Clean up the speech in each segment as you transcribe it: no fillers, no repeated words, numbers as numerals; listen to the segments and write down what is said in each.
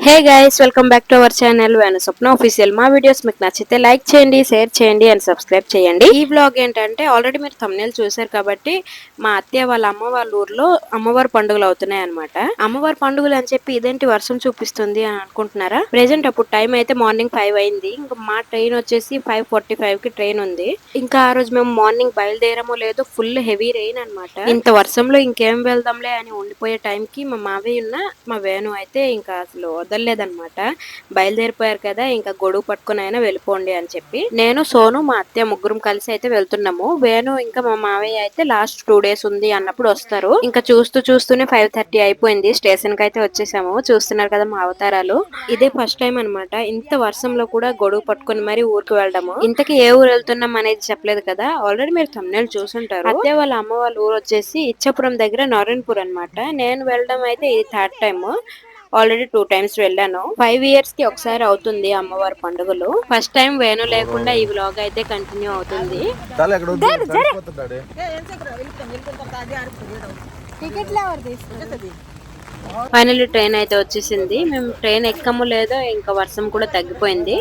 Hey guys welcome back to our channel Venu Swapna official. మా videos మీకు నచ్చితే like చేయండి, షేర్ చేయండి అండ్ సబ్స్క్రైబ్ చేయండి. ఈ వ్లాగ్ ఏంటంటే ఆల్రెడీ మీరు థంబ్నెయిల్ చూసారు కాబట్టి మా అత్తయ్య వాళ్ళ అమ్మ వాళ్ళ ఊర్లో అమ్మవారి పండుగలు అవుతున్నాయి అనమాట. అమ్మవారి పండుగలు అని చెప్పి ఇదేంటి వర్షం చూపిస్తుంది అని అనుకుంటున్నారా? ప్రెసెంట్ అప్పుడు టైం అయితే మార్నింగ్ 5 అయింది. ఇంకా మా ట్రైన్ వచ్చేసి 5:45 కి ట్రైన్ ఉంది. ఇంకా ఆ రోజు మేము మార్నింగ్ బయలుదేరమో లేదో ఫుల్ హెవీ రెయిన్ అనమాట. ఇంత వర్షంలో ఇంకేం వెళ్దాంలే అని ఉండిపోయే టైంకి మా మావయ్య ఉన్న మా వేణు అయితే ఇంకా అసలు వదలలేదనమాట. బయలుదేరిపోయారు కదా, ఇంకా గొడుగు పట్టుకుని అయినా వెళ్ళిపోండి అని చెప్పి నేను, సోను, మా అత్తయ్య ముగ్గురం కలిసి అయితే వెళ్తున్నాము. వేణు ఇంకా మా మావయ్య అయితే లాస్ట్ 2 days ఉంది అన్నప్పుడు వస్తారు. ఇంకా చూస్తూనే 5:30 అయిపోయింది. స్టేషన్ కి అయితే వచ్చేసాము. చూస్తున్నారు కదా మా అవతారాలు. ఇదే ఫస్ట్ టైం అనమాట ఇంత వర్షంలో కూడా గొడుగు పట్టుకుని మరి ఊరికి వెళ్ళడము. ఇంతకీ ఏ ఊరు వెళ్తున్నాం అనేది చెప్పలేదు కదా, ఆల్రెడీ మీరు థంబ్నెయిల్ చూసుంటారు. అత్తయ్య వాళ్ళ అమ్మ వాళ్ళ ఊరు వచ్చేసి ఇచ్చాపురం దగ్గర నారాయణపూర్ అనమాట. నేను వెళ్ళడం అయితే ఇది 3rd టైం. ఆల్రెడీ 2 times వెళ్ళాను. 5 years కి ఒకసారి అవుతుంది అమ్మవారి పండుగలు. ఫస్ట్ టైం వేణు లేకుండా ఈ వ్లాగ్ అయితే కంటిన్యూ అవుతుంది. ఫైనల్లీ ట్రైన్ అయితే వచ్చేసింది. మేము ట్రైన్ ఎక్కము లేదో ఇంకా వర్షం కూడా తగ్గిపోయింది.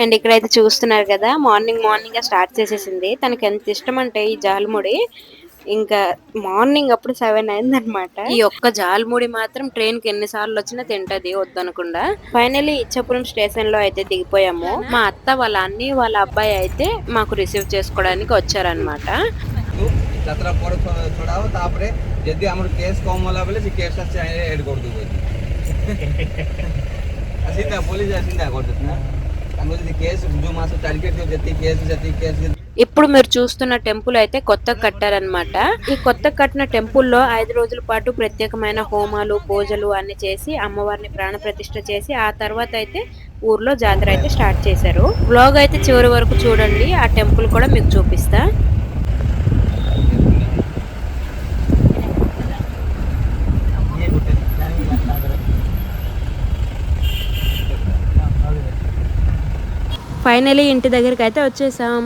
అండ్ ఇక్కడైతే చూస్తున్నారు కదా, మార్నింగ్ స్టార్ట్ చేసేసింది. తనకి ఎంత ఇష్టం అంటే ఈ జాల్ముడి. ఇంకా మార్నింగ్ అప్పుడు 7 అయిందనమాట. ఈ ఒక్క జాల్ముడి మాత్రం ట్రైన్ కి ఎన్నిసార్లు వచ్చినా తింటది వద్దనకుండా. ఫైనల్లీ ఇచ్చాపురం స్టేషన్ లో అయితే దిగిపోయాము. మా అత్త వాళ్ళ అన్ని వాళ్ళ అబ్బాయి అయితే మాకు రిసీవ్ చేసుకోవడానికి వచ్చారనమాట. ఇప్పుడు మీరు చూస్తున్న టెంపుల్ అయితే కొత్తగా కట్టారనమాట. ఈ కొత్త కట్టిన టెంపుల్లో 5 రోజుల పాటు ప్రత్యేకమైన హోమాలు, పూజలు అన్ని చేసి అమ్మవారిని ప్రాణ ప్రతిష్ఠ చేసి ఆ తర్వాత అయితే ఊర్లో జాతర అయితే స్టార్ట్ చేశారు. వ్లాగ్ అయితే చివరి వరకు చూడండి, ఆ టెంపుల్ కూడా మీకు చూపిస్తా. ఫైనలీ ఇంటి దగ్గరికి అయితే వచ్చేసాం.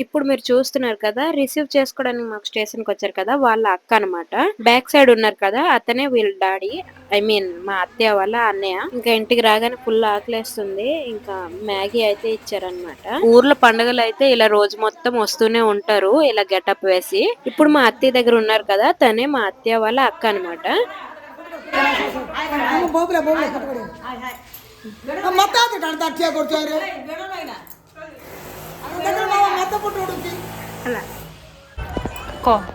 ఇప్పుడు మీరు చూస్తున్నారు కదా, రిసీవ్ చేసుకోవడానికి మాకు స్టేషన్ కి వచ్చారు కదా వాళ్ళ అక్క అనమాట. బ్యాక్ సైడ్ ఉన్నారు కదా అతనే వీళ్ళ డాడీ, ఐ మీన్ మా అత్తయ్య వాళ్ళ అన్నయ్య. ఇంకా ఇంటికి రాగానే ఫుల్ ఆకలేస్తుంది. ఇంకా మ్యాగీ అయితే ఇచ్చారనమాట. ఊర్లో పండుగలు అయితే ఇలా రోజు మొత్తం వస్తూనే ఉంటారు ఇలా గెటప్ వేసి. ఇప్పుడు మా అత్తయ్య దగ్గర ఉన్నారు కదా, తనే మా అత్తయ్య వాళ్ళ అక్క అనమాట.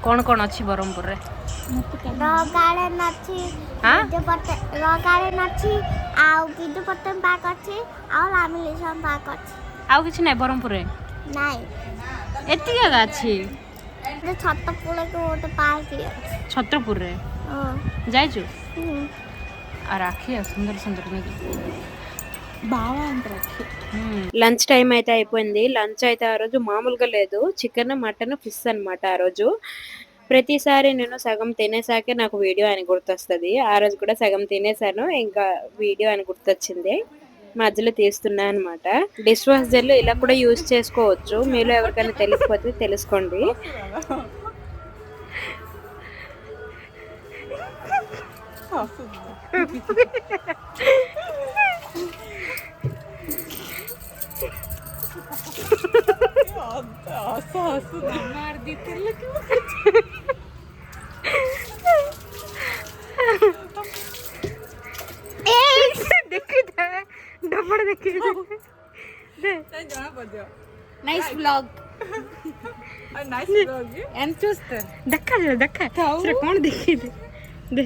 କଣ କଣ ଅଛି ବ୍ରହ୍ମପୁରରେ? ଗାର୍ଡେନ ଅଛି, ଆଉ ବିଜୁ ପଟ୍ଟନାୟକ ପାର୍କ ଅଛି, ଆଉ ରାମଲିଙ୍ଗେଶ୍ୱର ପାର୍କ ଅଛି। ଆଉ କିଛି ନାହିଁ ବ୍ରହ୍ମପୁରରେ? ନାଇଁ, ଏତିକି ଜାଗା ଅଛି। ଛତ୍ରପୁରରେ ଗୋଟେ ପାର୍କ ଅଛି। ଛତ୍ରପୁରରେ ଯାଇଛୁ? ఆ రాఖీ సుందర సుందర బాగా అంత రాఖీ. లంచ్ టైం అయితే అయిపోయింది. లంచ్ అయితే ఆ రోజు మామూలుగా లేదు, చికెన్, మటన్, ఫిష్ అనమాట. ఆ రోజు ప్రతిసారి నేను సగం తినేసాకే నాకు వీడియో అని గుర్తొస్తుంది. ఆ రోజు కూడా సగం తినేసాను, ఇంకా వీడియో అని గుర్తొచ్చింది. మధ్యలో తీస్తున్నా అనమాట. డిష్ వాష్ జెల్ ఇలా కూడా యూజ్ చేసుకోవచ్చు. మీలో ఎవరికైనా తెలియకపోతే తెలుసుకోండి. Nice blog. ఎంత చూస్తా దక్కా దక్కా కోణ ଦେଖିది ଦେ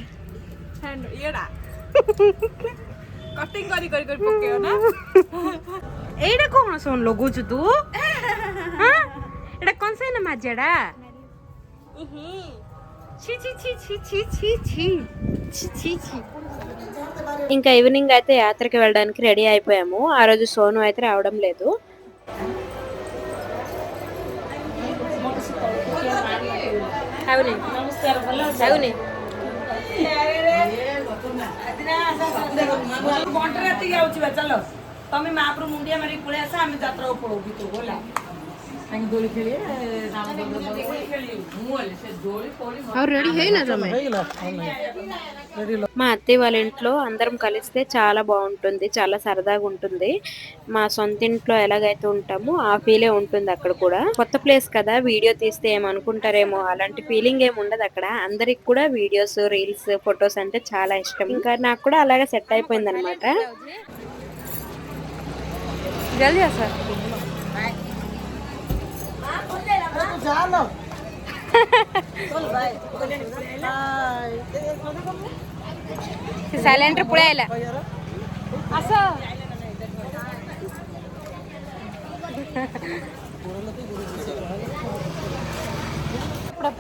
ଏଇଟା କଟିଂ କରି କରି କରି ପକେଇବ ନା। ଏଇଟା କଣ ଶୁଣ ଲଗଉଛୁ ତୁ? ଏଇଟା କଣ ସେ ନା ମାଜେଡା? ଛି ଛି ଛି ଛି ଛି ଛି ଛି ఇంకా ఈవినింగ్ అయితే యాత్రకి వెళ్ళడానికి రెడీ అయిపోయాము. ఆ రోజు సోను అయితే రావడం లేదు. అవునే అవునే ତମେ ମାପରୁ ମୁଣ୍ଡିଆ ମାରିକି ପଳେଇ ଆସ ଆମେ ଯାତ୍ରା ଉପର ଭିତରକୁ ହେଲା ତାଙ୍କେ ଦୋଳି ଖେଳିବେ రెడీ అయినా మా అత్తయ్య వాళ్ళ ఇంట్లో అందరం కలిస్తే చాలా బాగుంటుంది, చాలా సరదాగా ఉంటుంది. మా సొంత ఇంట్లో ఎలాగైతే ఉంటామో ఆ ఫీలే ఉంటుంది అక్కడ కూడా. కొత్త ప్లేస్ కదా, వీడియో తీస్తే ఏమనుకుంటారేమో అలాంటి ఫీలింగ్ ఏమి ఉండదు అక్కడ. అందరికి కూడా వీడియోస్, రీల్స్, ఫొటోస్ అంటే చాలా ఇష్టం. ఇంకా నాకు కూడా అలాగే సెట్ అయిపోయింది అనమాట. జల్దీ సార్ सायलेंटर पुढे यायला असं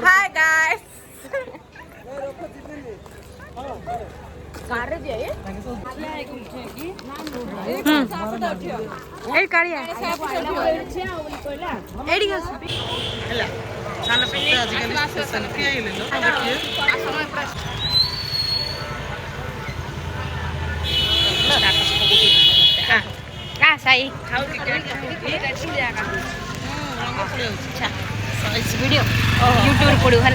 हाय गाइस साई वीडियो यूट्यूब पड़ू है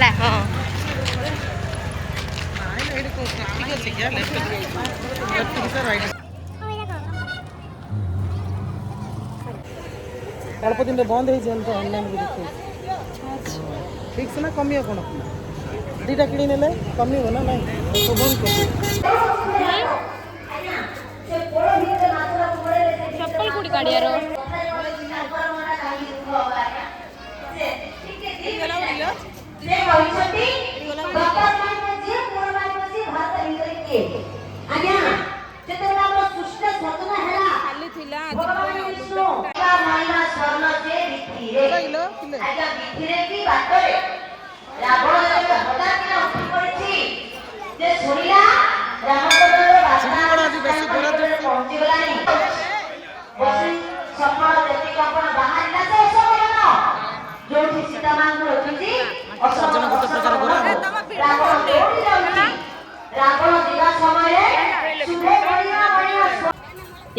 अल्प दिन बंद हो ऑनलाइन भी देखे ठीक से ना कमी कौन दीटा कि कमी हो ना ना तो बंद कर चप्पल कुड़ी काढियारो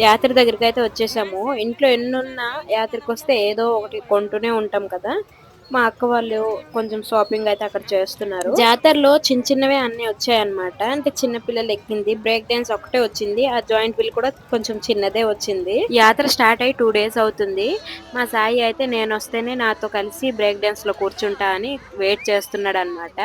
యాత్ర దగ్గరికి అయితే వచ్చేసాము. ఇంట్లో ఎన్నున్నా యాత్రకు వస్తే ఏదో ఒకటి కొంటూనే ఉంటాం కదా. మా అక్క వాళ్ళు కొంచెం షాపింగ్ అయితే అక్కడ చేస్తున్నారు. జాతరలో చిన్న చిన్నవే అన్ని వచ్చాయన్నమాట. అంటే చిన్న పిల్లలు ఎక్కింది బ్రేక్ డాన్స్ ఒకటే వచ్చింది. ఆ జాయింట్ వీల్ కూడా కొంచెం చిన్నదే వచ్చింది. యాత్ర స్టార్ట్ అయ్యి 2 days అవుతుంది. మా సాయి అయితే నేను వస్తేనే నాతో కలిసి బ్రేక్ డాన్స్ లో కూర్చుంటా అని వెయిట్ చేస్తున్నాడు అనమాట.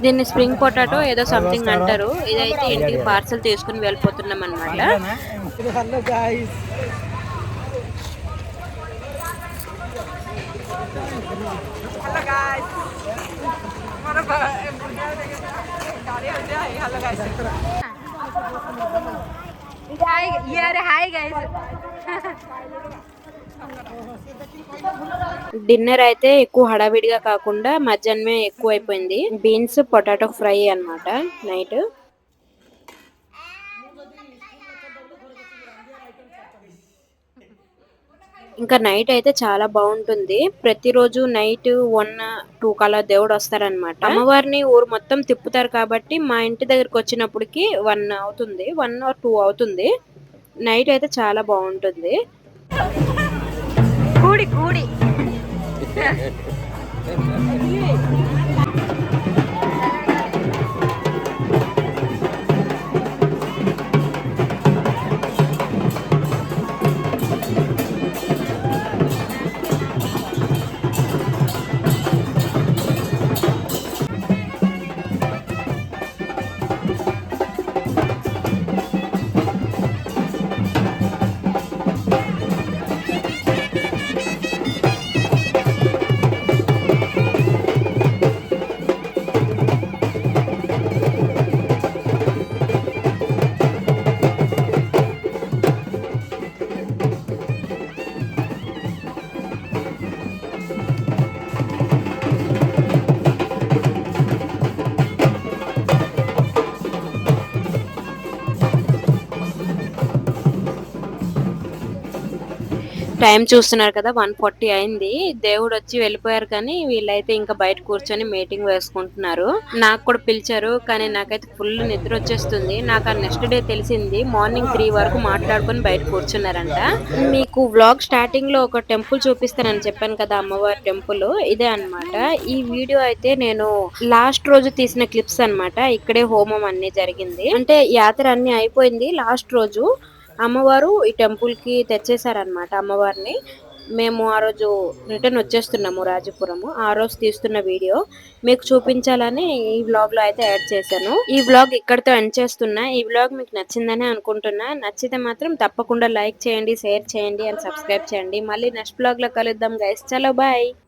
దీన్ని స్ప్రింగ్ పొటాటో ఏదో సంథింగ్ అంటారు. ఇదైతే ఇంటికి పార్సల్ తీసుకుని వెళ్ళిపోతున్నాం అన్నమాట. డిన్నర్ అయితే ఎక్కువ హడావిడిగా కాకుండా మధ్యాహ్నమే ఎక్కువ అయిపోయింది. బీన్స్ పొటాటో ఫ్రై అన్నమాట నైట్. ఇంకా నైట్ అయితే చాలా బాగుంటుంది. ప్రతిరోజు నైట్ 1-2 కల్లా దేవుడు వస్తారనమాట. అమ్మవారిని ఊరు మొత్తం తిప్పుతారు కాబట్టి మా ఇంటి దగ్గరకు వచ్చినప్పటికి 1 అవుతుంది, 1 or 2 అవుతుంది. నైట్ అయితే చాలా బాగుంటుంది. కూడి కూడి టైం చూస్తున్నారు కదా 1:40 అయింది. దేవుడు వచ్చి వెళ్ళిపోయారు కానీ వీళ్ళైతే ఇంకా బయట కూర్చొని మీటింగ్ వేసుకుంటున్నారు. నాకు కూడా పిలిచారు కానీ నాకైతే ఫుల్ నిద్ర వచ్చేస్తుంది. నాకు ఆ నెక్స్ట్ డే తెలిసింది మార్నింగ్ 3 వరకు మాట్లాడుకొని బయట కూర్చున్నారంట. మీకు వ్లాగ్ స్టార్టింగ్ లో ఒక టెంపుల్ చూపిస్తానని చెప్పాను కదా, అమ్మవారి టెంపుల్ ఇదే అన్నమాట. ఈ వీడియో అయితే నేను లాస్ట్ రోజు తీసిన క్లిప్స్ అన్నమాట. ఇక్కడే హోమం అన్ని జరిగింది, అంటే యాత్ర అన్ని అయిపోయింది. లాస్ట్ రోజు అమ్మవారు ఈ టెంపుల్ కి తెచ్చేసారనమాట అమ్మవారిని. మేము ఆ రోజు రిటర్న్ వచ్చేస్తున్నాము రాజపురము. ఆ రోజు తీస్తున్న వీడియో మీకు చూపించాలని ఈ వ్లాగ్ లో అయితే యాడ్ చేశాను. ఈ వ్లాగ్ ఇక్కడితో ఎండ్ చేస్తున్నా. ఈ వ్లాగ్ మీకు నచ్చిందని అనుకుంటున్నా. నచ్చితే మాత్రం తప్పకుండా లైక్ చేయండి, షేర్ చేయండి అండ్ సబ్స్క్రైబ్ చేయండి. మళ్ళీ నెక్స్ట్ వ్లాగ్ లో కలుద్దాం గైస్. చలో బాయ్.